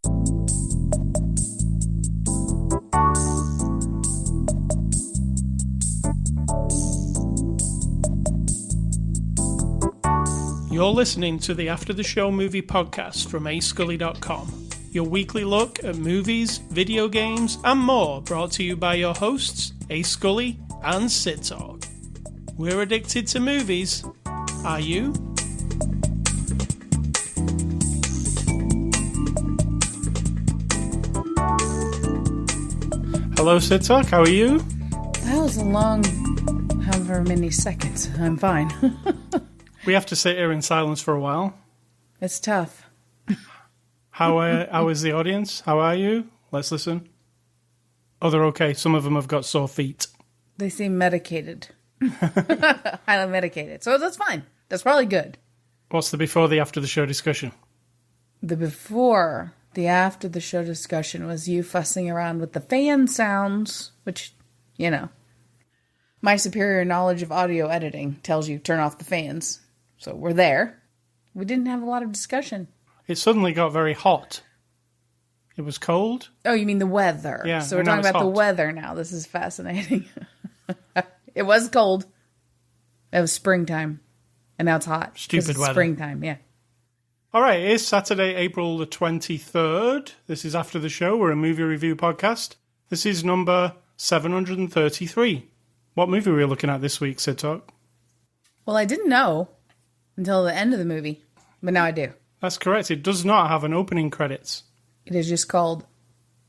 You're listening to the After the Show Movie Podcast from ascully.com, your weekly look at movies, video games, and more, brought to you by your hosts, A. Scully and Sid Talk. We're addicted to movies. Are you? Hello, Sid Talk. How are you? That was a long, however many seconds. I'm fine. We have to sit here in silence for a while. It's tough. How is the audience? How are you? Let's listen. Oh, they're okay. Some of them have got sore feet. They seem medicated. Highly medicated. So that's fine. That's probably good. What's the before the after the show discussion? The before the after the show discussion was you fussing around with the fan sounds, which, you know, my superior knowledge of audio editing tells you turn off the fans. So we're there. We didn't have a lot of discussion. It suddenly got very hot. It was cold. Oh, you mean the weather? Yeah. So we're talking about the weather now. This is fascinating. It was cold. It was springtime. And now it's hot. Stupid weather. Springtime, yeah. All right, it's Saturday, April the 23rd. This is After the Show. We're a movie review podcast. This is number 733. What movie were we looking at this week, Sid Talk? Well, I didn't know until the end of the movie, but now I do. That's correct. It does not have an opening credits. It is just called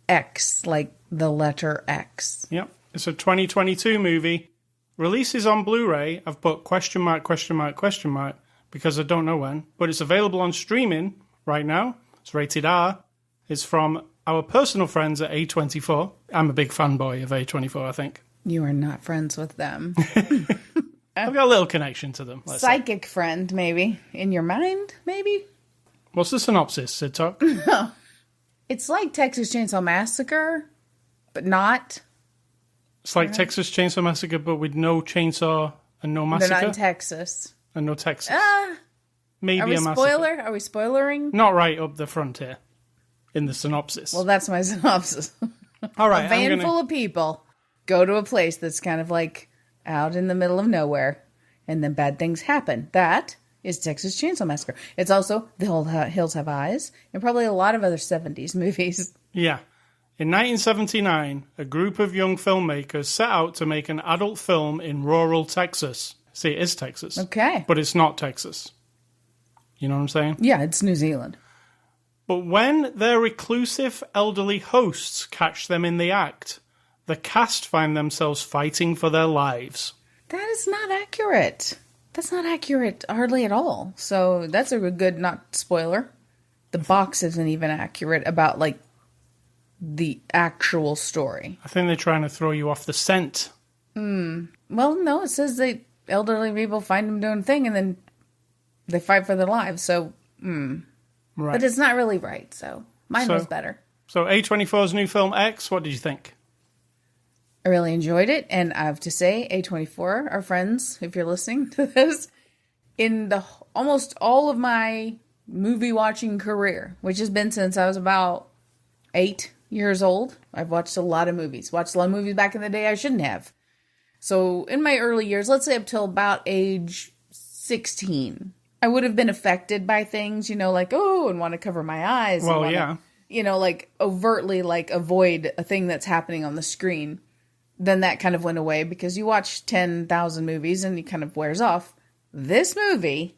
X, like the letter X. Yep. It's a 2022 movie. Releases on Blu-ray. I've put question mark, because I don't know when. But it's available on streaming right now. It's rated R. It's from our personal friends at A24. I'm a big fanboy of A24, I think. You are not friends with them. I've got a little connection to them. Psychic friend, maybe. In your mind, maybe? What's the synopsis, Sid Talk? It's like Texas Chainsaw Massacre, but not. It's like Texas Chainsaw Massacre, but with no chainsaw and no massacre? They're not in Texas. And no Texas. Maybe are we a massacre. Are we spoilering? Not right up the front here in the synopsis. Well, that's my synopsis. All right. A van full of people go to a place that's kind of like out in the middle of nowhere, and then bad things happen. That is Texas Chainsaw Massacre. It's also The Hills Have Eyes, and probably a lot of other 70s movies. Yeah. In 1979, a group of young filmmakers set out to make an adult film in rural Texas. See, it is Texas. Okay. But it's not Texas. You know what I'm saying? Yeah, it's New Zealand. But when their reclusive elderly hosts catch them in the act, the cast find themselves fighting for their lives. That is not accurate. That's not accurate hardly at all. So that's a good not spoiler. The box isn't even accurate about, like, the actual story. I think they're trying to throw you off the scent. Well, no, it says the elderly people find them doing a thing and then they fight for their lives. So, Right. But it's not really right, so mine was better. So A24's new film X, what did you think? I really enjoyed it, and I have to say, A24, our friends, if you're listening to this, in the almost all of my movie watching career, which has been since I was about 8 years old, I've watched a lot of movies. Watched a lot of movies back in the day I shouldn't have. So in my early years, let's say up till about age 16, I would have been affected by things, like, and want to cover my eyes. Well, yeah. Like overtly like avoid a thing that's happening on the screen. Then that kind of went away because you watch 10,000 movies and it kind of wears off. This movie,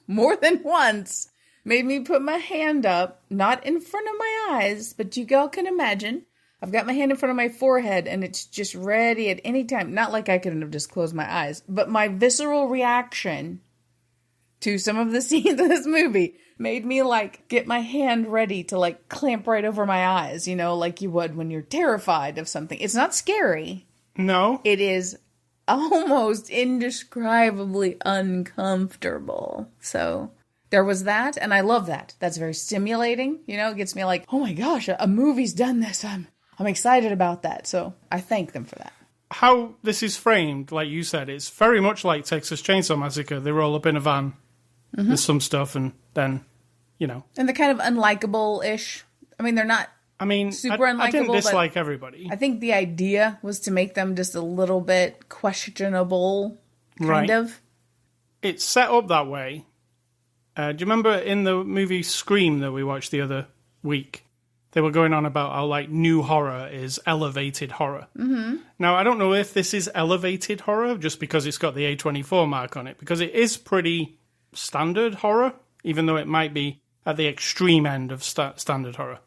more than once, made me put my hand up, not in front of my eyes, but you all can imagine. I've got my hand in front of my forehead and it's just ready at any time. Not like I couldn't have just closed my eyes, but my visceral reaction to some of the scenes of this movie made me, like, get my hand ready to, like, clamp right over my eyes, like you would when you're terrified of something. It's not scary. No. It is almost indescribably uncomfortable. So there was that, and I love that. That's very stimulating. It gets me like, oh my gosh, a movie's done this. I'm excited about that. So I thank them for that. How this is framed, like you said, it's very much like Texas Chainsaw Massacre. They roll up in a van. Mm-hmm. There's some stuff, and then, you know. And they're kind of unlikable-ish. I mean, they're not super unlikable. I didn't dislike everybody. I think the idea was to make them just a little bit questionable, kind of. It's set up that way. Do you remember in the movie Scream that we watched the other week? They were going on about how, like, new horror is elevated horror. Mm-hmm. Now, I don't know if this is elevated horror just because it's got the A24 mark on it, because it is pretty standard horror, even though it might be at the extreme end of standard horror.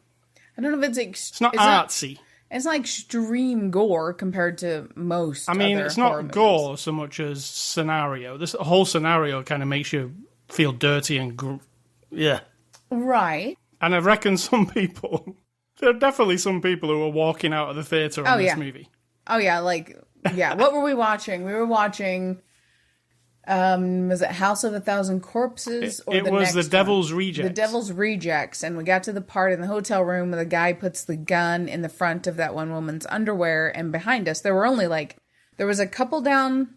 I don't know if it's not artsy. It's not extreme gore compared to most. I mean, it's not gore so much as scenario. This whole scenario kind of makes you feel dirty and yeah. Right. And I reckon there are definitely some people who are walking out of the theatre on this movie. Oh, yeah, what were we watching? We were watching, was it House of a Thousand Corpses? It was The Devil's Rejects. The Devil's Rejects, and we got to the part in the hotel room where the guy puts the gun in the front of that one woman's underwear, and behind us, there was a couple down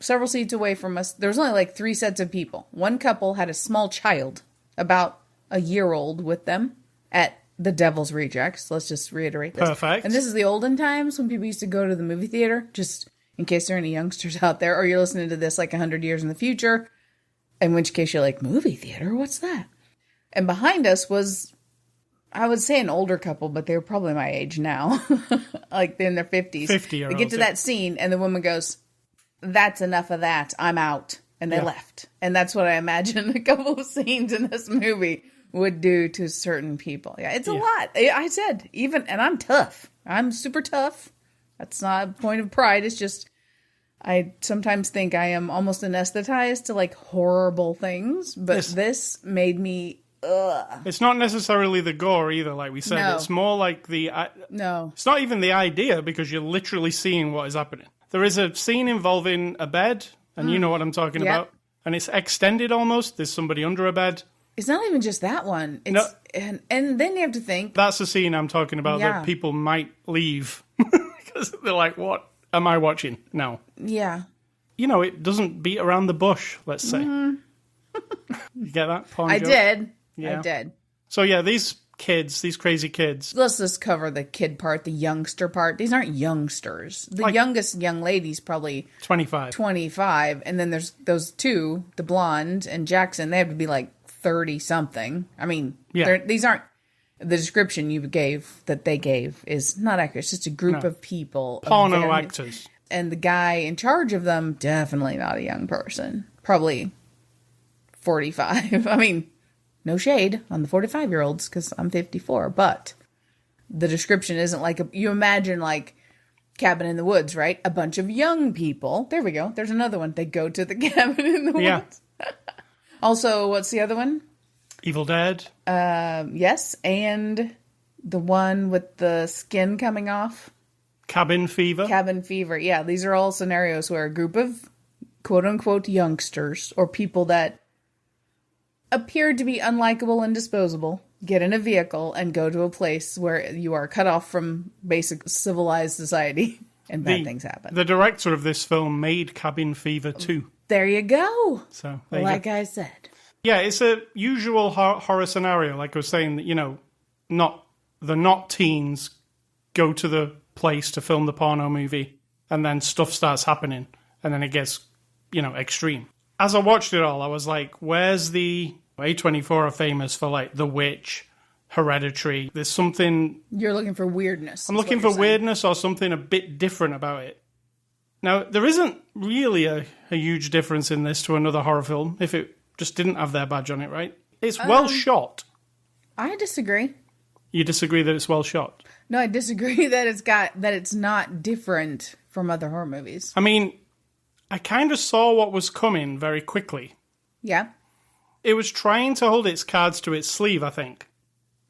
several seats away from us. There was only 3 sets of people. One couple had a small child, about a year-old, with them at The Devil's Rejects. Let's just reiterate this. Perfect. And this is the olden times when people used to go to the movie theater, just in case there are any youngsters out there, or you're listening to this 100 years in the future, in which case you're like, movie theater? What's that? And behind us was, I would say, an older couple, but they were probably my age now. They're in their 50s. 50-year-olds. They get to that scene, and the woman goes, "That's enough of that. I'm out." And they left. And that's what I imagine a couple of scenes in this movie would do to certain people. Yeah, it's a lot. I said, and I'm tough. I'm super tough. That's not a point of pride. It's just, I sometimes think I am almost anesthetized to horrible things, but this made me, ugh. It's not necessarily the gore either, like we said. No. It's more like no. It's not even the idea, because you're literally seeing what is happening. There is a scene involving a bed, and you know what I'm talking about. And it's extended almost. There's somebody under a bed. It's not even just that one. It's, and then you have to think. That's the scene I'm talking about that people might leave. Because they're like, what am I watching now? Yeah. It doesn't beat around the bush, let's say. You get that? I did. Yeah. I did. So yeah, these crazy kids. Let's just cover the kid part, the youngster part. These aren't youngsters. The youngest young lady's probably 25. And then there's those two, the blonde and Jackson. They have to be 30-something. I mean, these aren't, the description they gave is not accurate. It's just a group of people. Porno actors. And the guy in charge of them, definitely not a young person. Probably 45. I mean, no shade on the 45-year-olds, because I'm 54, but the description isn't you imagine Cabin in the Woods, right? A bunch of young people. There we go. There's another one. They go to the cabin in the woods. Also, what's the other one? Evil Dead. Yes, and the one with the skin coming off. Cabin Fever. Yeah, these are all scenarios where a group of quote-unquote youngsters or people that appeared to be unlikable and disposable get in a vehicle and go to a place where you are cut off from basic civilized society and bad things happen. The director of this film made Cabin Fever 2. There you go. So, I said. Yeah, it's a usual horror scenario. Like I was saying, not teens go to the place to film the porno movie, and then stuff starts happening, and then it gets, extreme. As I watched it all, I was like, where's the... A24 are famous for, The Witch, Hereditary. There's something... You're looking for weirdness. I'm looking for weirdness or something a bit different about it. Now, there isn't really a huge difference in this to another horror film, if it just didn't have their badge on it, right? It's well shot. I disagree. You disagree that it's well shot? No, I disagree that it's not different from other horror movies. I mean, I kind of saw what was coming very quickly. Yeah. It was trying to hold its cards to its sleeve, I think.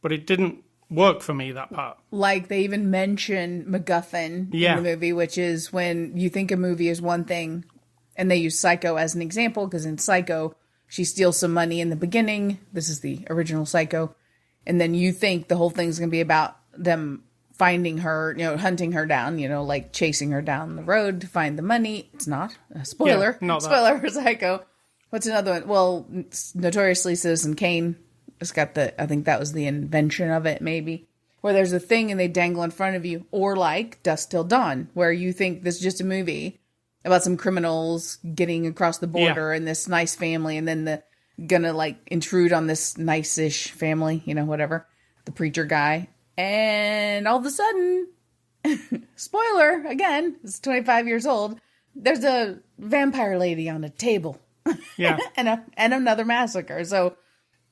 But it didn't work for me, that part. They even mention MacGuffin in the movie, which is when you think a movie is one thing, and they use Psycho as an example, because in Psycho, she steals some money in the beginning. This is the original Psycho. And then you think the whole thing's going to be about them finding her, hunting her down, chasing her down the road to find the money. It's not. Spoiler. Yeah, not Spoiler for Psycho. What's another one? Well, notoriously Citizen Kane, It's got I think that was the invention of it, maybe. Where there's a thing and they dangle in front of you. Or like Dusk Till Dawn, where you think this is just a movie about some criminals getting across the border and this nice family, and then gonna like intrude on this nice-ish family, whatever, the preacher guy, and all of a sudden, spoiler again, it's 25 years old, there's a vampire lady on a table, and another massacre. So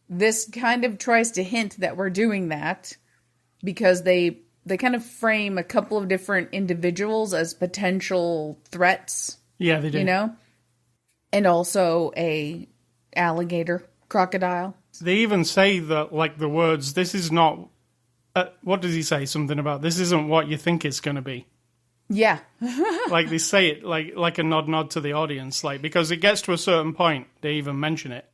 this kind of tries to hint that we're doing that because they kind of frame a couple of different individuals as potential threats. Yeah, they do. And also a alligator, crocodile. They even say that, like, the words, this is not... what does he say? Something about, this isn't what you think it's going to be. Yeah. Like, they say it like a nod to the audience, like, because it gets to a certain point, they even mention it.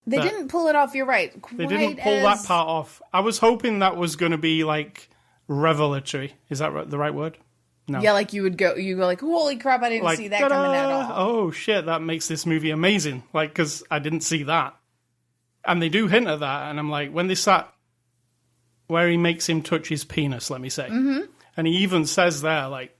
They didn't pull it off, you're right. They didn't pull that part off. I was hoping that was going to be, like... revelatory. Is that the right word? No. Yeah, like you go like, holy crap, I didn't see that coming at all. Oh shit, that makes this movie amazing. Like, because I didn't see that. And they do hint at that, and I'm like, when they sat where he makes him touch his penis, let me say. Mm-hmm. And he even says there, like,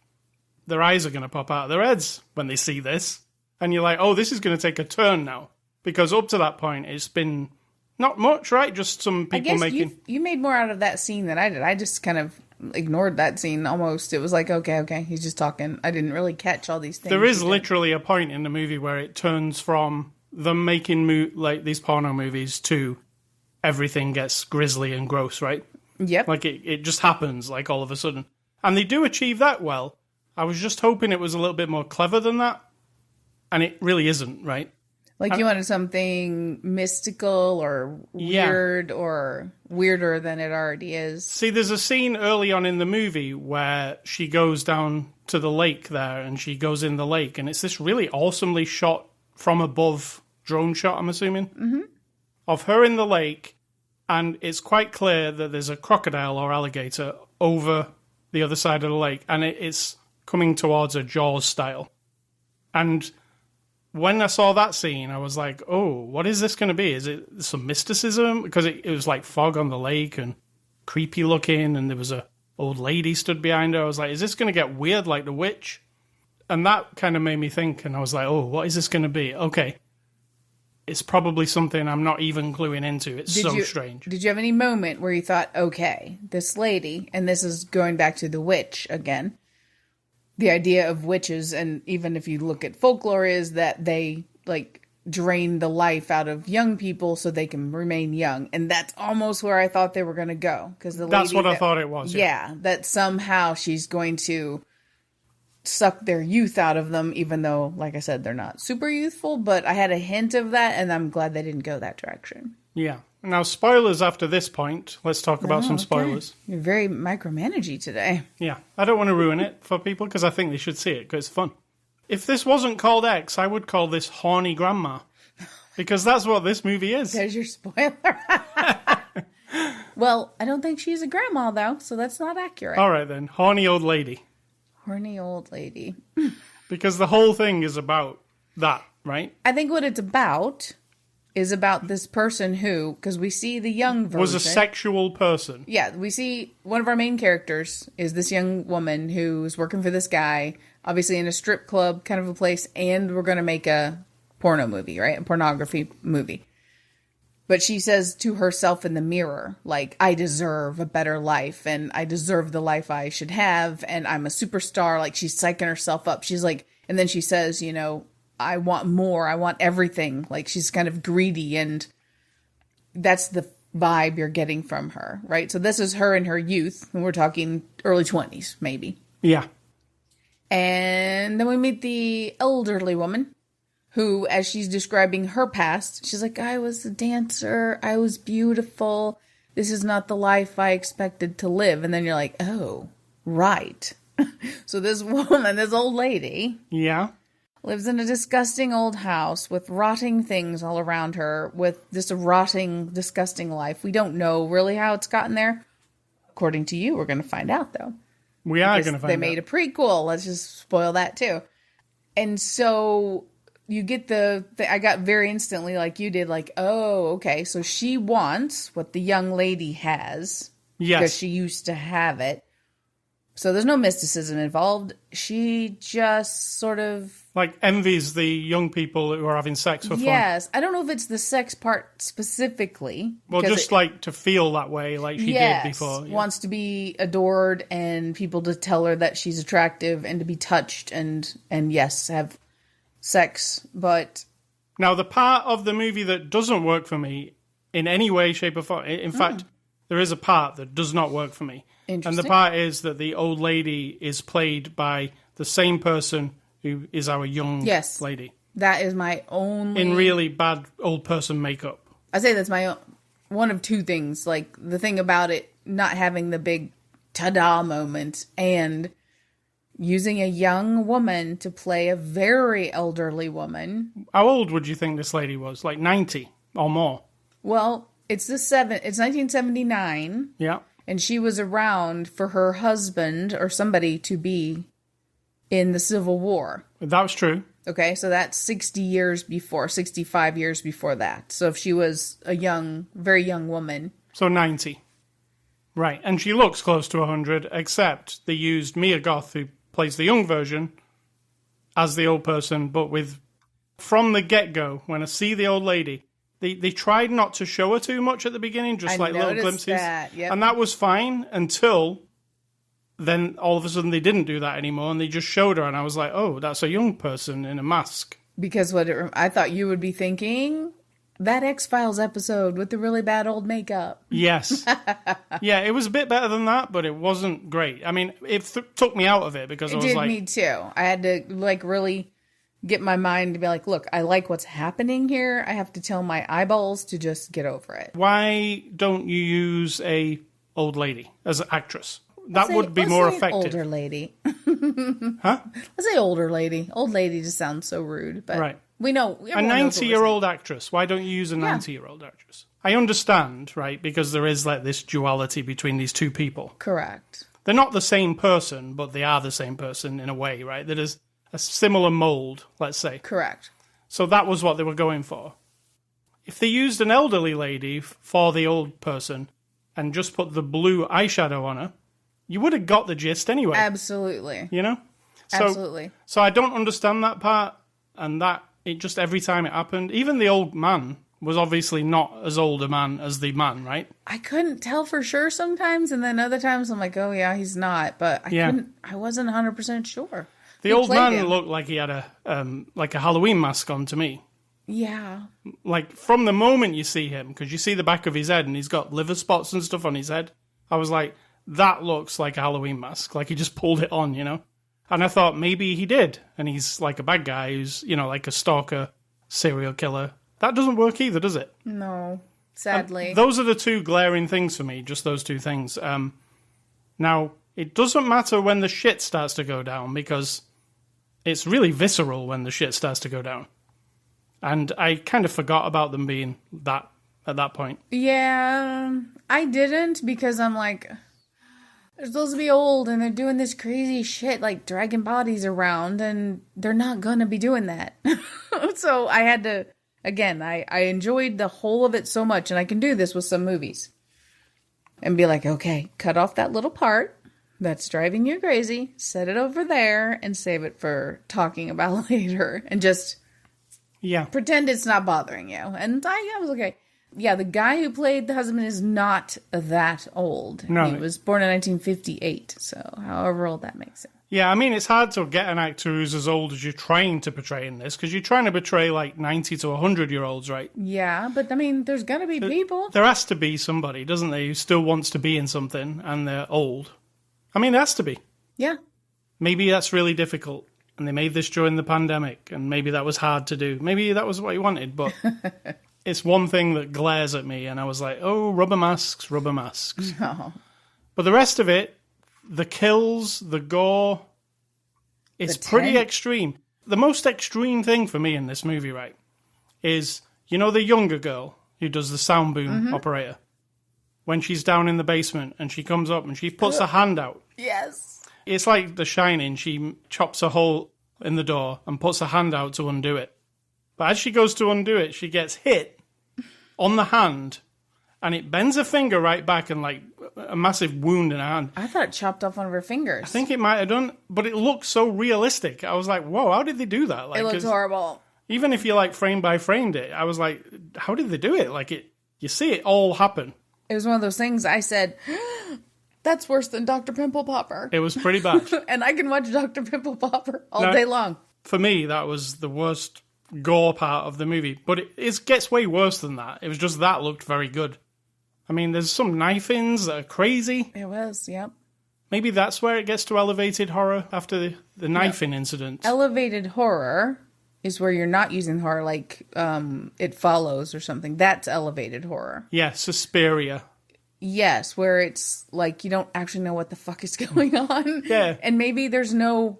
their eyes are going to pop out of their heads when they see this. And you're like, oh, this is going to take a turn now. Because up to that point, it's been not much, right? Just some people making... You made more out of that scene than I did. I just kind of ignored that scene almost. It was like, okay, he's just talking. I didn't really catch all these things. There is literally a point in the movie where it turns from them making like these porno movies to everything gets grisly and gross, right? Yep. Like it just happens, like, all of a sudden. And they do achieve that well. I was just hoping it was a little bit more clever than that. And it really isn't, right? Like you wanted something mystical or weird or weirder than it already is. See, there's a scene early on in the movie where she goes down to the lake there and she goes in the lake. And it's this really awesomely shot from above drone shot, I'm assuming, of her in the lake. And it's quite clear that there's a crocodile or alligator over the other side of the lake. And it's coming towards a Jaws style. And... when I saw that scene, I was like, oh, what is this going to be? Is it some mysticism? Because it was like fog on the lake and creepy looking, and there was a old lady stood behind her. I was like, is this going to get weird like The Witch? And that kind of made me think, and I was like, oh, what is this going to be? Okay. It's probably something I'm not even cluing into. It's strange. Did you have any moment where you thought, okay, this lady, and this is going back to The Witch again, the idea of witches, and even if you look at folklore, is that they like drain the life out of young people so they can remain young, and that's almost where I thought they were going to go. Because that's what I thought it was. Yeah, that somehow she's going to suck their youth out of them, even though, like I said, they're not super youthful. But I had a hint of that, and I'm glad they didn't go that direction. Yeah. Now, spoilers after this point. Let's talk about some spoilers. You're very micromanagey today. Yeah. I don't want to ruin it for people because I think they should see it because it's fun. If this wasn't called X, I would call this Horny Grandma. Because that's what this movie is. There's your spoiler. Well, I don't think she's a grandma, though, so that's not accurate. All right, then. Horny old lady. Horny old lady. Because the whole thing is about that, right? I think what it's about... is about this person who, because we see the young version. Was a sexual person. Yeah, we see one of our main characters is this young woman who's working for this guy, obviously in a strip club kind of a place, and we're going to make a porno movie, right? A pornography movie. But she says to herself in the mirror, like, I deserve a better life, and I deserve the life I should have, and I'm a superstar. Like, she's psyching herself up. She's like, and then she says, you know, I want more. I want everything. Like, she's kind of greedy, and that's the vibe you're getting from her, right? So this is her in her youth, and we're talking early 20s, maybe. Yeah. And then we meet the elderly woman who, as she's describing her past, she's like, I was a dancer. I was beautiful. This is not the life I expected to live. And then you're like, oh, right. So this woman, this old lady. Yeah. Lives in a disgusting old house with rotting things all around her, with just a rotting, disgusting life. We don't know really how it's gotten there. According to you, we're going to find out, though. We are going to find out. They made a prequel. Let's just spoil that, too. And so you get I got very instantly, like you did, like, oh, okay, so she wants what the young lady has. Yes. Because she used to have it. So there's no mysticism involved. She just sort of... like, envies the young people who are having sex for fun. Yes. I don't know if it's the sex part specifically. Well, just like to feel that way, like she did before. Yeah. Wants to be adored and people to tell her that she's attractive and to be touched and yes, have sex. But... now, the part of the movie that doesn't work for me in any way, shape, or form... in fact, there is a part that does not work for me. And the part is that the old lady is played by the same person who is our young lady. That is my only... in really bad old person makeup. I say that's my one of two things. Like, the thing about it not having the big ta-da moment and using a young woman to play a very elderly woman. How old would you think this lady was? Like 90 or more? Well, it's 1979. Yeah. And she was around for her husband or somebody to be in the Civil War. That was true. Okay, so that's 65 years before that. So if she was a very young woman. So 90. Right, and she looks close to 100, except they used Mia Goth, who plays the young version, as the old person, but from the get-go, when I see the old lady... They tried not to show her too much at the beginning, just like little glimpses. That. Yep. And that was fine until then all of a sudden they didn't do that anymore and they just showed her and I was like, oh, that's a young person in a mask. Because I thought you would be thinking, that X-Files episode with the really bad old makeup. Yes. Yeah, it was a bit better than that, but it wasn't great. I mean, it took me out of it because I was like... It did me too. I had to really... get my mind to be like, look, I like what's happening here. I have to tell my eyeballs to just get over it. Why don't you use a old lady as an actress? That would be more effective. Older lady. Huh? Let's say older lady. Old lady just sounds so rude, but right. We know. A 90-year-old actress. Why don't you use a 90-year-old actress? I understand, right? Because there is like this duality between these two people. Correct. They're not the same person, but they are the same person in a way, right? That is a similar mold, let's say. Correct. So that was what they were going for. If they used an elderly lady for the old person and just put the blue eyeshadow on her, you would have got the gist anyway. Absolutely. You know? Absolutely. So I don't understand that part, and that, it just every time it happened, even the old man was obviously not as old a man as the man, right? I couldn't tell for sure sometimes, and then other times I'm like, oh yeah, he's not, but I wasn't 100% sure. The old man looked like he had a Halloween mask on to me. Yeah. Like, from the moment you see him, because you see the back of his head and he's got liver spots and stuff on his head, I was like, that looks like a Halloween mask. Like, he just pulled it on, you know? And I thought, maybe he did. And he's like a bad guy who's, you know, like a stalker, serial killer. That doesn't work either, does it? No, sadly. Those are the two glaring things for me, just those two things. Now, it doesn't matter when the shit starts to go down, because... it's really visceral when the shit starts to go down. And I kind of forgot about them being that at that point. Yeah, I didn't, because I'm like, they're supposed to be old and they're doing this crazy shit, like dragging bodies around, and they're not going to be doing that. So I had to, again, I enjoyed the whole of it so much, and I can do this with some movies. And be like, okay, cut off that little part that's driving you crazy, set it over there, and save it for talking about later. And just pretend it's not bothering you. And I was okay. Yeah, the guy who played the husband is not that old. No. He was born in 1958, so however old that makes it. Yeah, I mean, it's hard to get an actor who's as old as you're trying to portray in this, because you're trying to portray like 90 to 100-year-olds, right? Yeah, but I mean, there's going to be people. There has to be somebody, doesn't there, who still wants to be in something, and they're old. I mean, there has to be. Yeah. Maybe that's really difficult, and they made this during the pandemic, and maybe that was hard to do. Maybe that was what he wanted, but it's one thing that glares at me, and I was like, oh, rubber masks. No. But the rest of it, the kills, the gore, it's pretty extreme. The most extreme thing for me in this movie, right, is, you know, the younger girl who does the sound boom operator? When she's down in the basement and she comes up and she puts her hand out. Yes. It's like The Shining. She chops a hole in the door and puts her hand out to undo it. But as she goes to undo it, she gets hit on the hand, and it bends her finger right back and like a massive wound in her hand. I thought it chopped off one of her fingers. I think it might have done, but it looked so realistic. I was like, whoa, how did they do that? Like, it looks horrible. Even if you like frame by framed it, I was like, how did they do it? Like you see it all happen. It was one of those things I said, that's worse than Dr. Pimple Popper. It was pretty bad. And I can watch Dr. Pimple Popper all day long. For me, that was the worst gore part of the movie. But it gets way worse than that. It was just that looked very good. I mean, there's some knife-ins that are crazy. It was, yep. Maybe that's where it gets to elevated horror after the knife-in incident. Elevated horror is where you're not using horror like It Follows or something. That's elevated horror. Yeah, Suspiria. Yes, where it's like you don't actually know what the fuck is going on. Yeah. And maybe there's no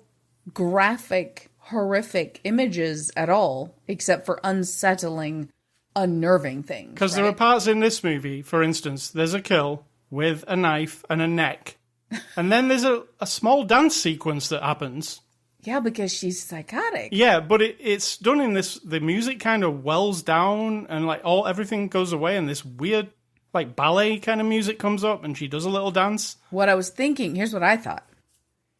graphic, horrific images at all, except for unsettling, unnerving things. Because there are parts in this movie, for instance, there's a kill with a knife and a neck. And then there's a small dance sequence that happens. Yeah, because she's psychotic. Yeah, but it's done in this, the music kind of wells down and like everything goes away and this weird like ballet kind of music comes up and she does a little dance. What I was thinking, here's what I thought.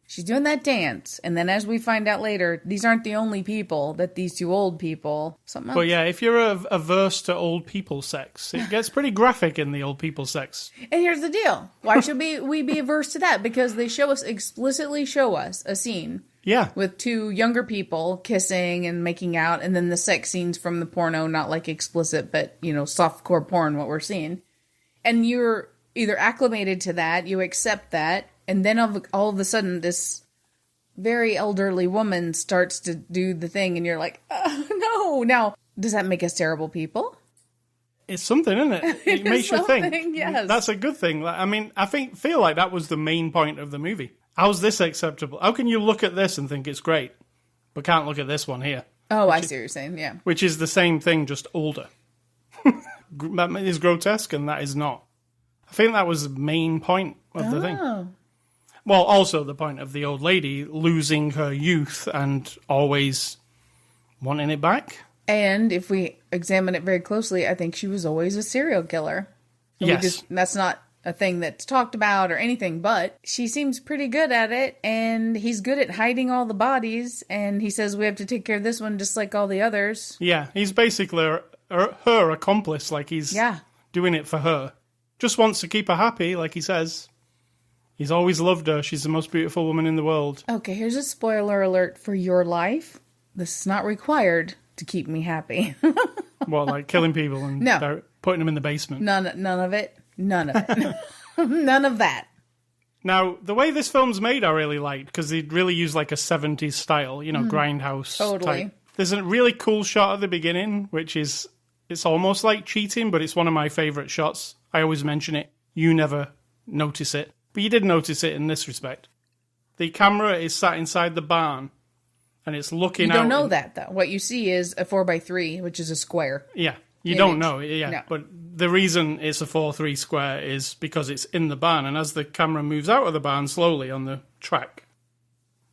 She's doing that dance, and then as we find out later, these aren't the only people that these two old people, something else. But yeah, if you're averse to old people sex, it gets pretty graphic in the old people sex. And here's the deal. Why should we be averse to that? Because they explicitly show us a scene. Yeah. With two younger people kissing and making out, and then the sex scenes from the porno, not like explicit, but, softcore porn, what we're seeing. And you're either acclimated to that, you accept that, and then all of a sudden this very elderly woman starts to do the thing, and you're like, oh, no. Now, does that make us terrible people? It's something, isn't it? It makes you think. Yes. That's a good thing. I mean, feel like that was the main point of the movie. How's this acceptable? How can you look at this and think it's great, but can't look at this one here? Oh, I see what you're saying, yeah. Which is the same thing, just older. That is grotesque, and that is not. I think that was the main point of the thing. Well, also the point of the old lady losing her youth and always wanting it back. And if we examine it very closely, I think she was always a serial killer. Yes. That's not a thing that's talked about or anything, but she seems pretty good at it, and he's good at hiding all the bodies, and he says we have to take care of this one just like all the others. Yeah, he's basically her accomplice, like he's doing it for her. Just wants to keep her happy, like he says. He's always loved her. She's the most beautiful woman in the world. Okay, here's a spoiler alert for your life. This is not required to keep me happy. What, like killing people and putting them in the basement? None of it. None of it. None of that. Now, the way this film's made, I really liked, because they really use like a 70s style, grindhouse type. There's a really cool shot at the beginning, which is, it's almost like cheating, but it's one of my favorite shots. I always mention it. You never notice it. But you did notice it in this respect. The camera is sat inside the barn, and it's looking out. You don't know that, though. What you see is a 4x3, which is a square. Yeah. You don't know, no. But the reason it's a 4-3 square is because it's in the barn, and as the camera moves out of the barn slowly on the track,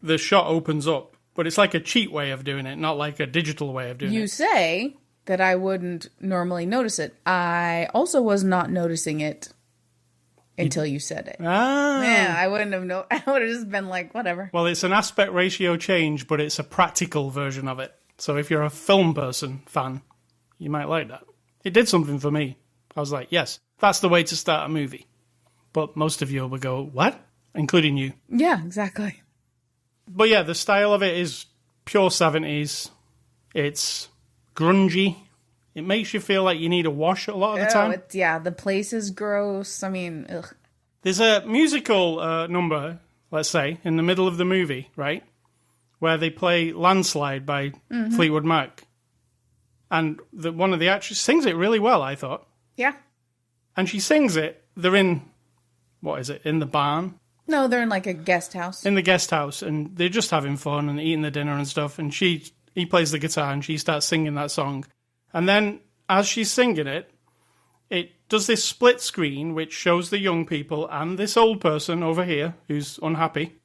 the shot opens up. But it's like a cheat way of doing it, not like a digital way of doing it. You say that I wouldn't normally notice it. I also was not noticing it until you said it. Ah. Yeah, I wouldn't have known. I would have just been like, whatever. Well, it's an aspect ratio change, but it's a practical version of it. So if you're a film fan, you might like that. It did something for me. I was like, yes, that's the way to start a movie. But most of you will go, what? Including you. Yeah, exactly. But yeah, the style of it is pure 70s. It's grungy. It makes you feel like you need a wash a lot of the time. The place is gross. I mean, ugh. There's a musical number, let's say, in the middle of the movie, right? Where they play Landslide by Fleetwood Mac. And one of the actresses sings it really well, I thought. Yeah. And she sings it. They're in, in the barn? No, they're in like a guest house. In the guest house. And they're just having fun and eating the dinner and stuff. And he plays the guitar and she starts singing that song. And then, as she's singing it, it does this split screen which shows the young people and this old person over here who's unhappy.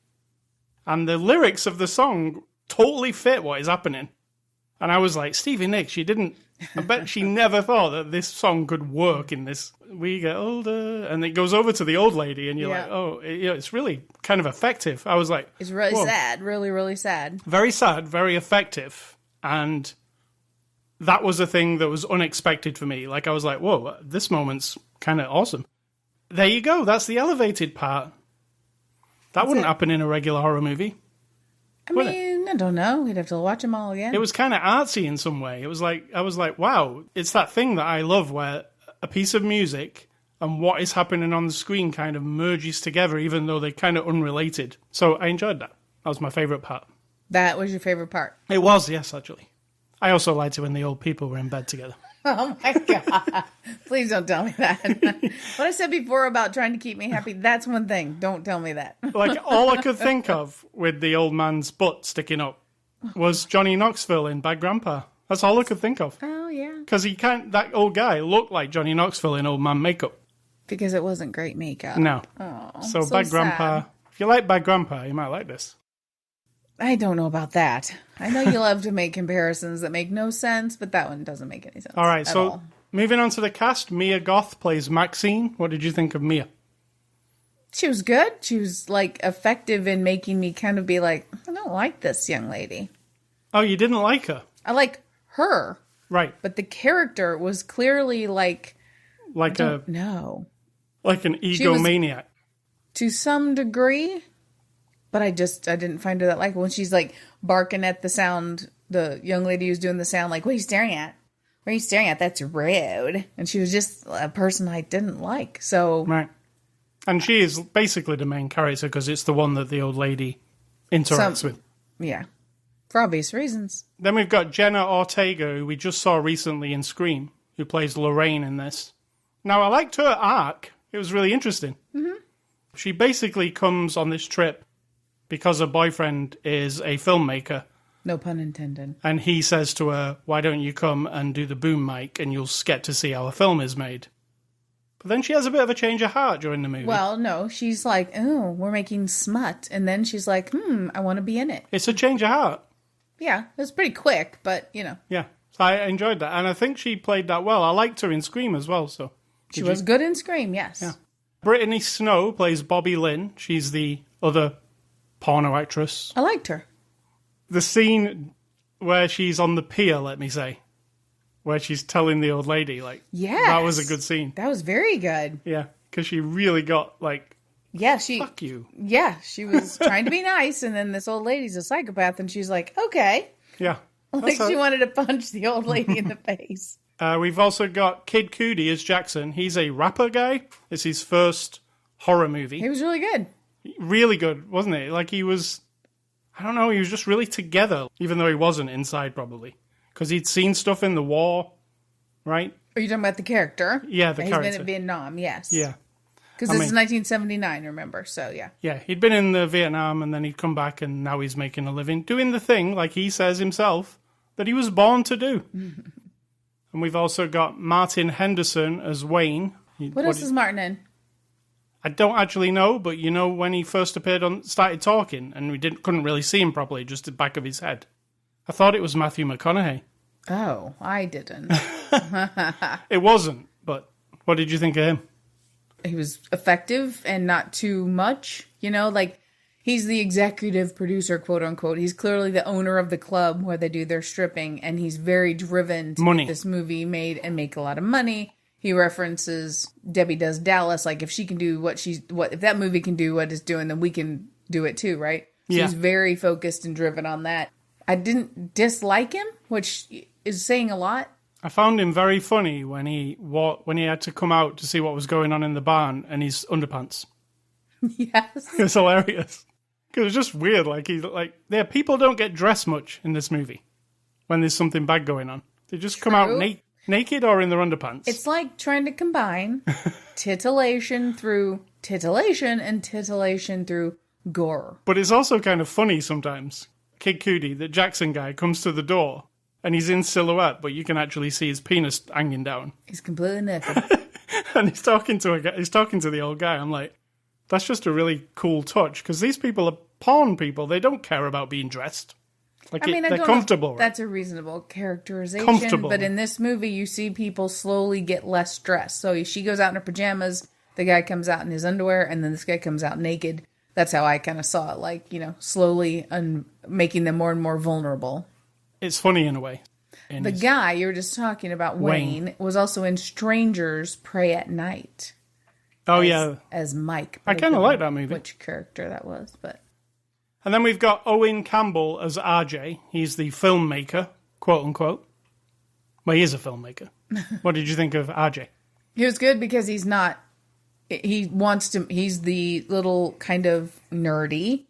And the lyrics of the song totally fit what is happening. And I was like, Stevie Nicks, I bet she never thought that this song could work in this. We get older, and it goes over to the old lady, and you're like, oh, it's really kind of effective. I was like, it's really sad, really, really sad. Very sad, very effective. And that was a thing that was unexpected for me. Like, I was like, whoa, this moment's kind of awesome. There you go. That's the elevated part. That wouldn't happen in a regular horror movie. I mean, I don't know. We'd have to watch them all again. It was kind of artsy in some way. It was like, I was like, wow, it's that thing that I love where a piece of music and what is happening on the screen kind of merges together, even though they're kind of unrelated. So I enjoyed that. That was my favorite part. That was your favorite part? It was, yes, actually. I also liked it when the old people were in bed together. Oh my God. Please don't tell me that. What I said before about trying to keep me happy, that's one thing. Don't tell me that. Like, all I could think of with the old man's butt sticking up was Johnny Knoxville in Bad Grandpa. That's all I could think of. Oh, yeah. Because that old guy looked like Johnny Knoxville in old man makeup. Because it wasn't great makeup. No. Oh, so Bad Grandpa. If you like Bad Grandpa, you might like this. I don't know about that. I know you love to make comparisons that make no sense, but that one doesn't make any sense. All right, so moving on to the cast, Mia Goth plays Maxine. What did you think of Mia? She was good. She was, like, effective in making me kind of be like, I don't like this young lady. Oh, you didn't like her? I like her. Right. But the character was clearly like... Like an egomaniac. To some degree... But I didn't find her that likable. When she's like barking at the sound, the young lady who's doing the sound, like, what are you staring at? What are you staring at? That's rude. And she was just a person I didn't like. So right. And she is basically the main character because it's the one that the old lady interacts with. Yeah. For obvious reasons. Then we've got Jenna Ortega, who we just saw recently in Scream, who plays Lorraine in this. Now, I liked her arc. It was really interesting. Mm-hmm. She basically comes on this trip because her boyfriend is a filmmaker. No pun intended. And he says to her, why don't you come and do the boom mic and you'll get to see how a film is made. But then she has a bit of a change of heart during the movie. Well, no, she's like, oh, we're making smut. And then she's like, I want to be in it. It's a change of heart. Yeah, it was pretty quick, but, you know. Yeah, so I enjoyed that. And I think she played that well. I liked her in Scream as well. So She was good in Scream, yes. Yeah. Brittany Snow plays Bobby Lynn. She's the other porno actress. I liked her. The scene where she's on the pier, let me say, where she's telling the old lady, like, yes, that was a good scene. That was very good. Yeah, because she really got, like, fuck you. Yeah, she was trying to be nice, and then this old lady's a psychopath, and she's like, okay. Yeah. Like, she wanted to punch the old lady in the face. We've also got Kid Cudi as Jackson. He's a rapper guy. It's his first horror movie. He was really good. Really good, wasn't he? Like, he was, I don't know, he was just really together, even though he wasn't inside, probably. Because he'd seen stuff in the war, right? Are you talking about the character? Yeah, the character. He's been in Vietnam, yes. Yeah. Because this is 1979, remember, so yeah. Yeah, he'd been in the Vietnam, and then he'd come back, and now he's making a living, doing the thing, like he says himself, that he was born to do. And we've also got Martin Henderson as Wayne. What else is Martin in? I don't actually know, but you know when he first appeared started talking, and we couldn't really see him properly, just the back of his head. I thought it was Matthew McConaughey. Oh, I didn't. It wasn't, but what did you think of him? He was effective and not too much, you know, like he's the executive producer, quote unquote. He's clearly the owner of the club where they do their stripping, and he's very driven to get this movie made and make a lot of money. He references Debbie Does Dallas, like if she can do if that movie can do what it's doing, then we can do it too, right? So he's very focused and driven on that. I didn't dislike him, which is saying a lot. I found him very funny when he had to come out to see what was going on in the barn and his underpants. Yes. It was hilarious. It was just weird. People don't get dressed much in this movie when there's something bad going on. They just come out naked or in their underpants. It's like trying to combine titillation through titillation and titillation through gore. But it's also kind of funny sometimes. Kid Cudi, the Jackson guy, comes to the door and he's in silhouette, but you can actually see his penis hanging down. He's completely naked. And he's talking to the old guy. I'm like, that's just a really cool touch because these people are porn people. They don't care about being dressed. They're comfortable, right? That's a reasonable characterization. Comfortable. But in this movie, you see people slowly get less dressed. So she goes out in her pajamas, the guy comes out in his underwear, and then this guy comes out naked. That's how I kind of saw it, like, slowly making them more and more vulnerable. It's funny in a way. The guy you were just talking about, Wayne, was also in Strangers Pray at Night. Oh, yeah. As Mike. I kind of like that movie. Which character that was, but... And then we've got Owen Campbell as RJ. He's the filmmaker, quote unquote. Well, he is a filmmaker. What did you think of RJ? He was good because he's not... He's the little kind of nerdy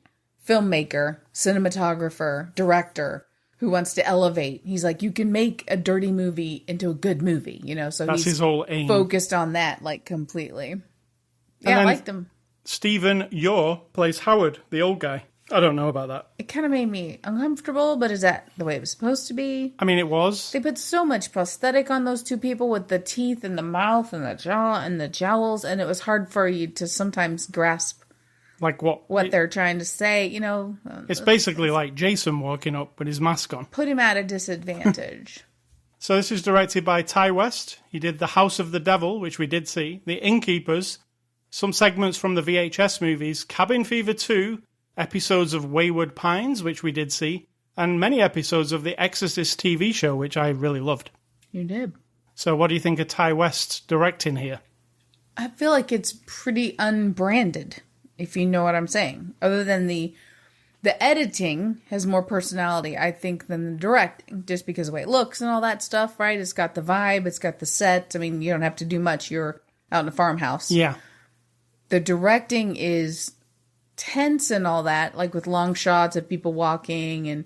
filmmaker, cinematographer, director who wants to elevate. He's like, you can make a dirty movie into a good movie, So that's his whole aim. Focused on that, like, completely. Yeah, I liked him. Stephen Ure plays Howard, the old guy. I don't know about that. It kind of made me uncomfortable, but is that the way it was supposed to be? I mean, it was. They put so much prosthetic on those two people with the teeth and the mouth and the jaw and the jowls, and it was hard for you to sometimes grasp like what they're trying to say, It's basically like Jason walking up with his mask on. Put him at a disadvantage. So this is directed by Ty West. He did The House of the Devil, which we did see, The Innkeepers, some segments from the VHS movies, Cabin Fever 2, episodes of Wayward Pines, which we did see, and many episodes of The Exorcist TV show, which I really loved. You did. So what do you think of Ty West directing here? I feel like it's pretty unbranded, if you know what I'm saying. Other than the editing has more personality, I think, than the directing, just because of the way it looks and all that stuff, right? It's got the vibe, it's got the set. I mean, you don't have to do much. You're out in a farmhouse. Yeah. The directing is tense and all that, like with long shots of people walking,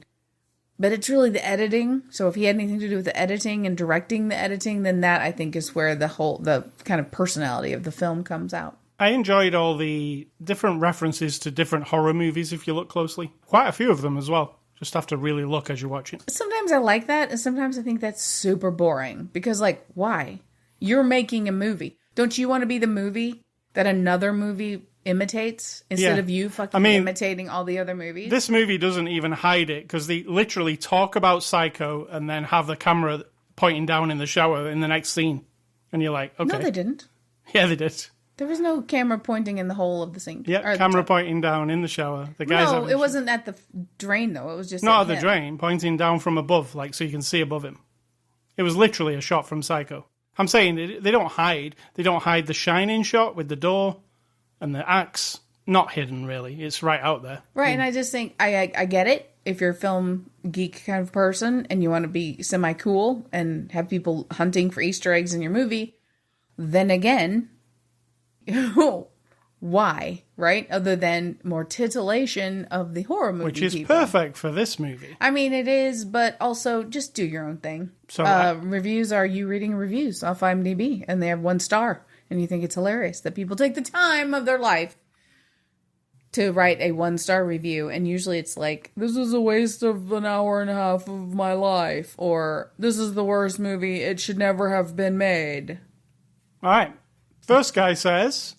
but it's really the editing. So if he had anything to do with the editing and directing the editing, then that, I think, is where the kind of personality of the film comes out. I enjoyed all the different references to different horror movies, if you look closely. Quite a few of them as well. Just have to really look as you're watching. Sometimes I like that, and sometimes I think that's super boring. Because, like, why? You're making a movie. Don't you want to be the movie that another movie imitates instead of you imitating all the other movies? This movie doesn't even hide it, because they literally talk about Psycho and then have the camera pointing down in the shower in the next scene. And you're like, okay. No, they didn't. Yeah, they did. There was no camera pointing in the hole of the sink. Yeah, camera pointing down in the shower. No, it wasn't at the drain, though. It was just not at the drain, pointing down from above, like so you can see above him. It was literally a shot from Psycho. I'm saying they don't hide. They don't hide the Shining shot with the door and the axe. Not hidden, really. It's right out there. Right, and I just think, I get it. If you're a film geek kind of person and you want to be semi-cool and have people hunting for Easter eggs in your movie, then again... why, right? Other than more titillation of the horror movie Which is people. perfect for this movie. I mean, it is, but also just do your own thing. So reviews are you reading reviews off IMDb, and they have 1 star, and you think it's hilarious that people take the time of their life to write a 1-star review, and usually it's like, this is a waste of an hour and a half of my life, or this is the worst movie, it should never have been made. All right. First guy says,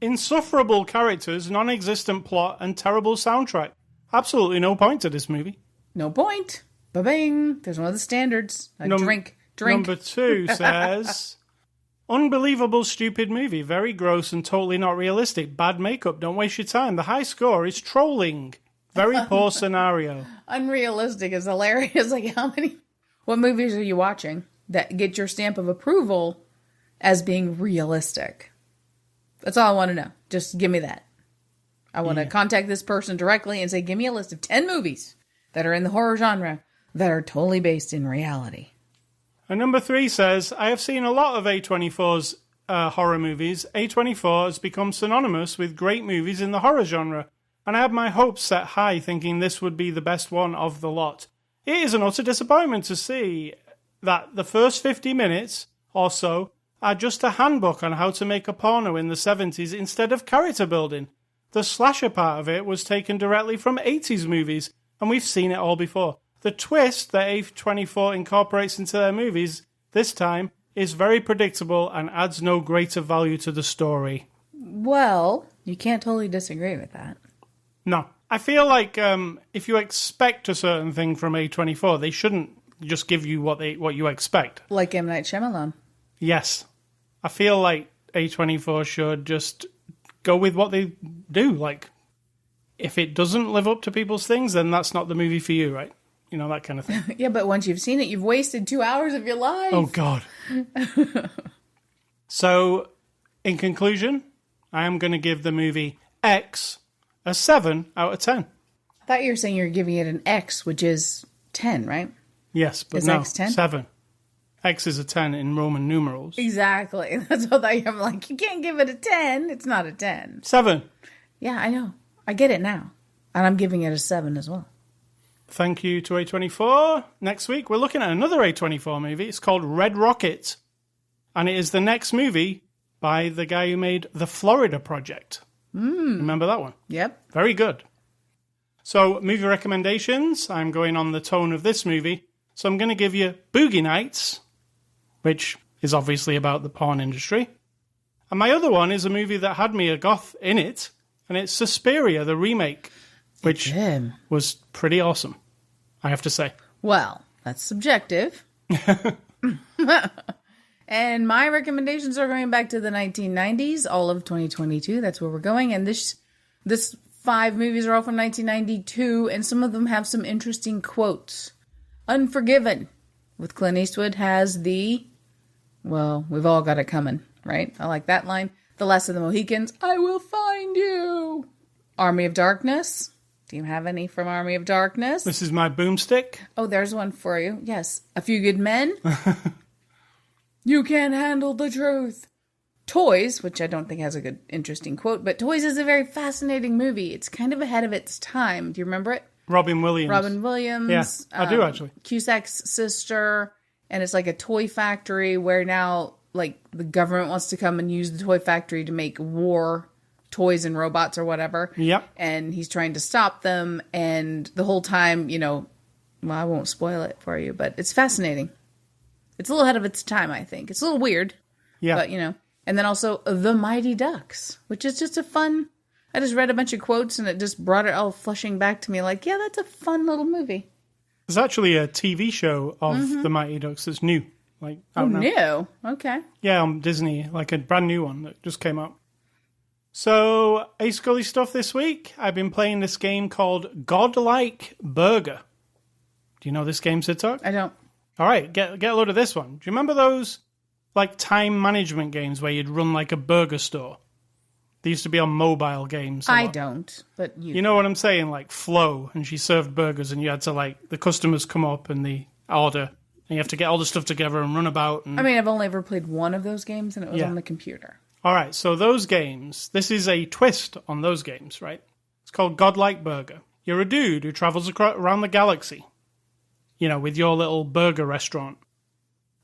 insufferable characters, non-existent plot, and terrible soundtrack. Absolutely no point to this movie. No point. Ba-bing. There's one of the standards. Drink. Number 2 says, unbelievable stupid movie. Very gross and totally not realistic. Bad makeup. Don't waste your time. The high score is trolling. Very poor scenario. Unrealistic is hilarious. Like, what movies are you watching that get your stamp of approval as being realistic? That's all I want to know. Just give me that. I want to contact this person directly and say, give me a list of 10 movies that are in the horror genre that are totally based in reality. And number 3 says, I have seen a lot of A24's horror movies. A24 has become synonymous with great movies in the horror genre, and I had my hopes set high thinking this would be the best one of the lot. It is an utter disappointment to see that the first 50 minutes or so are just a handbook on how to make a porno in the 70s instead of character building. The slasher part of it was taken directly from 80s movies, and we've seen it all before. The twist that A24 incorporates into their movies this time is very predictable and adds no greater value to the story. Well, you can't totally disagree with that. No. I feel like if you expect a certain thing from A24, they shouldn't just give you what you expect. Like M. Night Shyamalan. Yes. I feel like A24 should just go with what they do. Like, if it doesn't live up to people's things, then that's not the movie for you, right? You know, that kind of thing. Yeah, but once you've seen it, you've wasted 2 hours of your life. Oh, God. So, in conclusion, I am going to give the movie X a 7 out of 10. I thought you were saying you're giving it an X, which is 10, right? Yes, but is no, X 10? 7. X is a 10 in Roman numerals. Exactly. That's what I'm like, you can't give it a 10. It's not a 10. 7. Yeah, I know. I get it now. And I'm giving it a 7 as well. Thank you to A24. Next week, we're looking at another A24 movie. It's called Red Rocket. And it is the next movie by the guy who made The Florida Project. Remember that one? Yep. Very good. So, movie recommendations. I'm going on the tone of this movie. So I'm going to give you Boogie Nights, which is obviously about the porn industry. And my other one is a movie that had me a goth in it, and it's Suspiria, the remake, which was pretty awesome, I have to say. Well, that's subjective. And my recommendations are going back to the 1990s, all of 2022. That's where we're going. And this 5 movies are all from 1992, and some of them have some interesting quotes. Unforgiven with Clint Eastwood has well, we've all got it coming, right? I like that line. The Last of the Mohicans, I will find you. Army of Darkness. Do you have any from Army of Darkness? This is my boomstick. Oh, there's one for you. Yes. A Few Good Men. You can't handle the truth. Toys, which I don't think has a good, interesting quote, but Toys is a very fascinating movie. It's kind of ahead of its time. Do you remember it? Robin Williams. Yeah, I do actually. Cusack's sister, and it's like a toy factory where now, like, the government wants to come and use the toy factory to make war toys and robots or whatever. Yep. And he's trying to stop them, and the whole time, well, I won't spoil it for you, but it's fascinating. It's a little ahead of its time, I think. It's a little weird. Yeah. But, And then also The Mighty Ducks, which is just a fun... I just read a bunch of quotes and it just brought it all flushing back to me like, yeah, that's a fun little movie. There's actually a TV show of The Mighty Ducks that's new. Like, out now. New? Okay. Yeah, on Disney, like a brand new one that just came out. So, Ace Scully stuff this week. I've been playing this game called Godlike Burger. Do you know this game, Sitok? I don't. All right, get a load of this one. Do you remember those like time management games where you'd run like a burger store? They used to be on mobile games. I don't, but you know what I'm saying? Like Flo, and she served burgers, and you had to the customers come up and they order, and you have to get all the stuff together and run about. And... I mean, I've only ever played one of those games, and it was on the computer. All right, so those games, this is a twist on those games, right? It's called Godlike Burger. You're a dude who travels around the galaxy, with your little burger restaurant.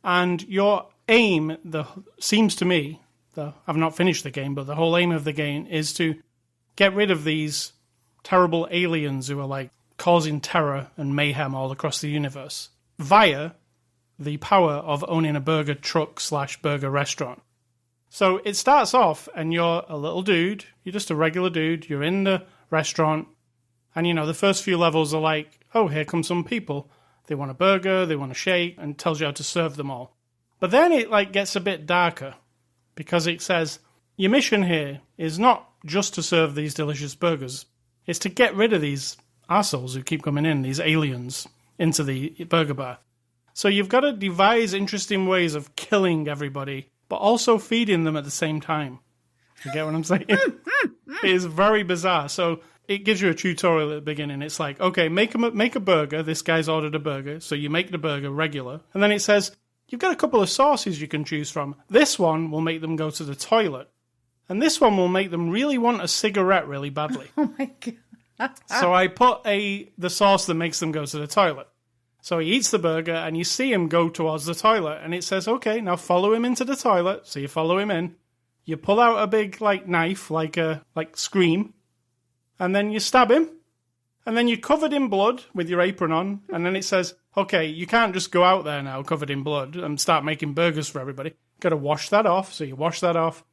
And your aim, seems to me, I've not finished the game, but the whole aim of the game is to get rid of these terrible aliens who are causing terror and mayhem all across the universe via the power of owning a burger truck / burger restaurant. So it starts off and you're a little dude, you're just a regular dude, you're in the restaurant, and the first few levels are like, oh, here come some people. They want a burger, they want a shake, and tells you how to serve them all. But then it gets a bit darker. Because it says, your mission here is not just to serve these delicious burgers. It's to get rid of these assholes who keep coming in, these aliens, into the burger bar. So you've got to devise interesting ways of killing everybody, but also feeding them at the same time. You get what I'm saying? It is very bizarre. So it gives you a tutorial at the beginning. It's like, okay, make a burger. This guy's ordered a burger. So you make the burger regular. And then it says... You've got a couple of sauces you can choose from. This one will make them go to the toilet. And this one will make them really want a cigarette really badly. Oh my God. So I put the sauce that makes them go to the toilet. So he eats the burger and you see him go towards the toilet. And it says, okay, now follow him into the toilet. So you follow him in. You pull out a big knife, like Scream. And then you stab him. And then you're covered in blood with your apron on. And then it says... Okay, you can't just go out there now covered in blood and start making burgers for everybody. You've got to wash that off. So you wash that off.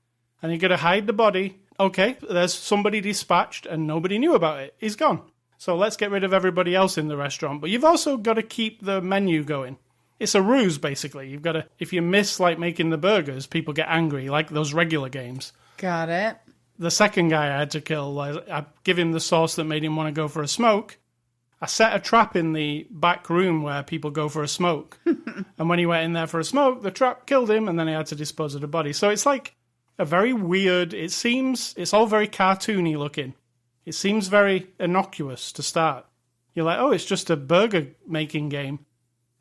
And you've got to hide the body okay, there's somebody dispatched and nobody knew about it. He's gone. So let's get rid of everybody else in the restaurant. But you've also got to keep the menu going. It's a ruse, basically. You've got to, if you miss, like, making the burgers, people get angry, like those regular games. Got it. The second guy I had to kill, I give him the sauce that made him want to go for a smoke. I set a trap in the back room where people go for a smoke. And when he went in there for a smoke, the trap killed him, and then he had to dispose of the body. So it's like a very weird, it's all very cartoony looking. It seems very innocuous to start. You're like, oh, it's just a burger making game.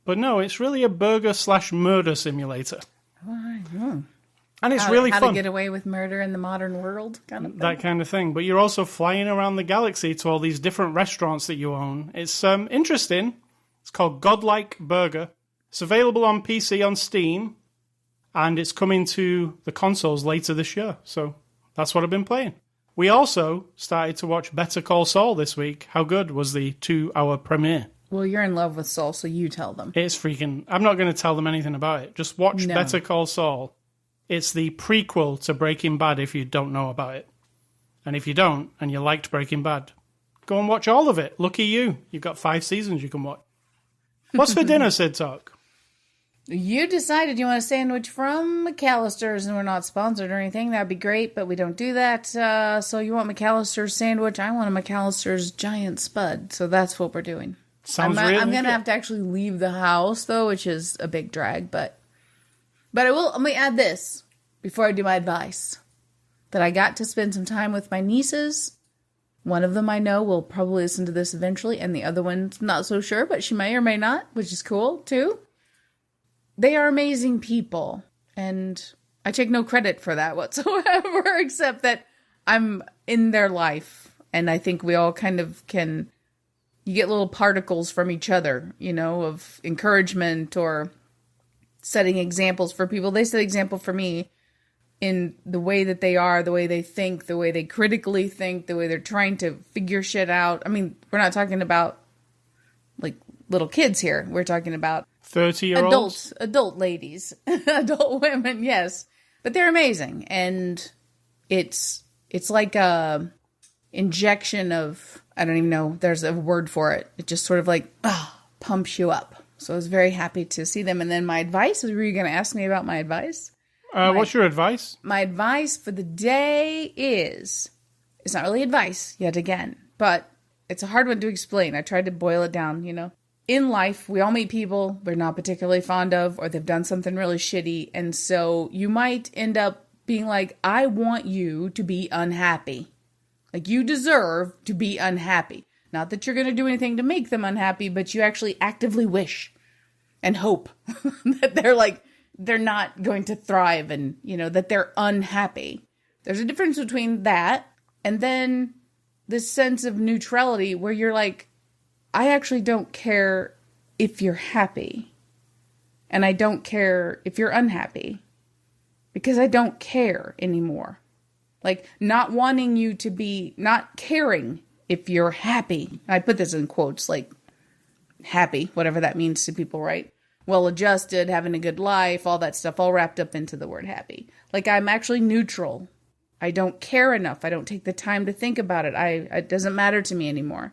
But no, it's really a burger/murder simulator. Oh, and it's really fun. How to get away with murder in the modern world, kind of thing. That kind of thing. But you're also flying around the galaxy to all these different restaurants that you own. It's interesting. It's called Godlike Burger. It's available on PC on Steam. And it's coming to the consoles later this year. So that's what I've been playing. We also started to watch Better Call Saul this week. How good was the 2-hour premiere? Well, you're in love with Saul, so you tell them. It's freaking... I'm not going to tell them anything about it. Just watch Better Call Saul. It's the prequel to Breaking Bad if you don't know about it. And if you don't, and you liked Breaking Bad, go and watch all of it. Lucky you. You've got 5 seasons you can watch. What's for dinner, Sid Talk? You decided you want a sandwich from McAllister's, and we're not sponsored or anything. That'd be great, but we don't do that. So you want McAllister's sandwich? I want a McAllister's giant spud. So that's what we're doing. Sounds really I'm going to have to actually leave the house, though, which is a big drag. But I will. Let me add this before I do my advice. That I got to spend some time with my nieces. One of them I know will probably listen to this eventually, and the other one's not so sure, but she may or may not, which is cool, too. They are amazing people, and I take no credit for that whatsoever, except that I'm in their life, and I think we all kind of can, you get little particles from each other, you know, of encouragement or setting examples for people. They set example for me in the way that they are, the way they think, the way they critically think, the way they're trying to figure shit out. I mean, we're not talking about, like, little kids here. We're talking about 30-year-olds? Adult ladies. Adult women, yes. But they're amazing. And it's like a injection of, I don't even know, there's a word for it. It just sort of like, pumps you up. So I was very happy to see them. And then my advice, were you going to ask me about my advice? What's your advice? My advice for the day is, it's not really advice yet again, but it's a hard one to explain. I tried to boil it down, you know. In life, we all meet people we're not particularly fond of, or they've done something really shitty. And so you might end up being like, I want you to be unhappy. Like, you deserve to be unhappy. Not that you're going to do anything to make them unhappy, but you actually actively wish and hope that they're not going to thrive and, you know, that they're unhappy. There's a difference between that and then this sense of neutrality where you're like, I actually don't care if you're happy. And I don't care if you're unhappy. Because I don't care anymore. Like, not wanting you to be, not caring if you're happy. I put this in quotes, like, happy, whatever that means to people, right? Well-adjusted, having a good life, all that stuff, all wrapped up into the word happy. Like, I'm actually neutral. I don't care enough. I don't take the time to think about it. It doesn't matter to me anymore.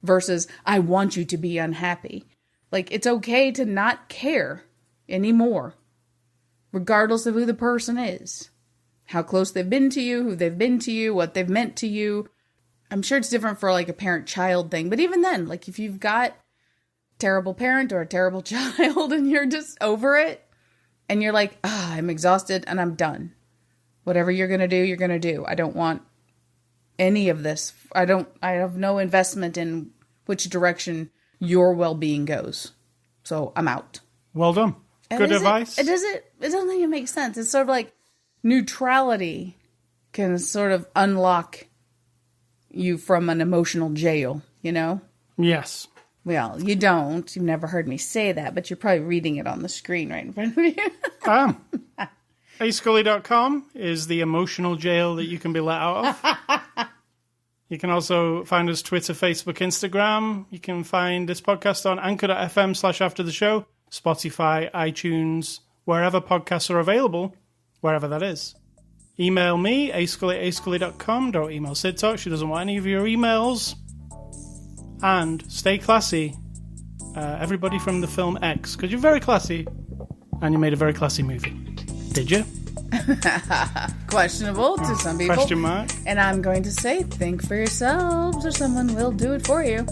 Versus, I want you to be unhappy. Like, it's okay to not care anymore. Regardless of who the person is. How close they've been to you, who they've been to you, what they've meant to you. I'm sure it's different for, like, a parent-child thing. But even then, like, if you've got a terrible parent or a terrible child and you're just over it. And you're like, I'm exhausted and I'm done. Whatever you're going to do, you're going to do. I don't want any of this. I have no investment in which direction your well-being goes. So I'm out. Well done. Good advice. It doesn't even make sense. It's sort of like neutrality can sort of unlock you from an emotional jail, you know? Yes. Well, you don't. You've never heard me say that, but you're probably reading it on the screen right in front of you. I am. ascully.com is the emotional jail that you can be let out of. You can also find us Twitter, Facebook, Instagram. You can find this podcast on anchor.fm/aftertheshow, Spotify, iTunes, wherever podcasts are available, wherever that is. Email me, ascully@ascully.com. Don't email Sid Talk. She doesn't want any of your emails. And stay classy, everybody from the film X, because you're very classy, and you made a very classy movie. Did you? Questionable to some people. Question mark. And I'm going to say, think for yourselves, or someone will do it for you.